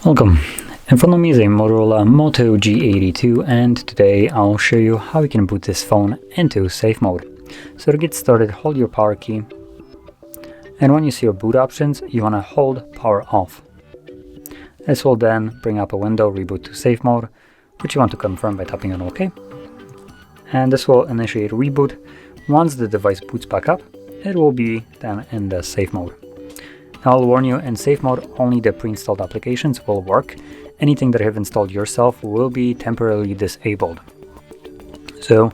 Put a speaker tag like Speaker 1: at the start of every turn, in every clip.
Speaker 1: Welcome. In front of me is a Motorola Moto G82, and today I'll show you how you can boot this phone into safe mode. So to get started, hold your power key, and when you see your boot options, you want to hold power off. This will then bring up a window, reboot to safe mode, which you want to confirm by tapping on OK. And this will initiate reboot. Once the device boots back up, it will be then in the safe mode. Now I'll warn you, in safe mode only the pre-installed applications will work. Anything that you have installed yourself will be temporarily disabled. So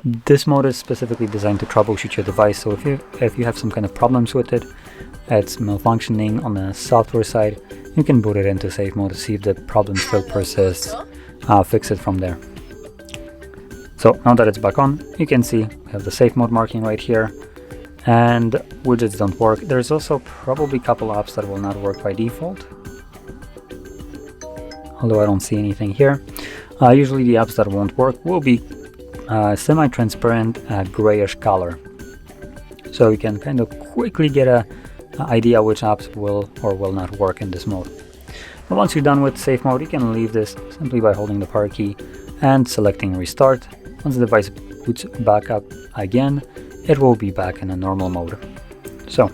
Speaker 1: this mode is specifically designed to troubleshoot your device, so if you have some kind of problems with it, it's malfunctioning on the software side, you can boot it into safe mode to see if the problem still persists, fix it from there. So now that it's back on, you can see we have the safe mode marking right here, and widgets don't work. There's also probably a couple apps that will not work by default, although I don't see anything here. Usually the apps that won't work will be semi-transparent grayish color, so you can kind of quickly get an idea which apps will or will not work in this mode. But once you're done with safe mode, you can leave this simply by holding the power key and selecting restart. Once the device boots back up again, it will be back in a normal mode. So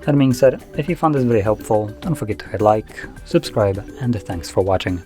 Speaker 1: that being said, if you found this very helpful, don't forget to hit like, subscribe, and thanks for watching.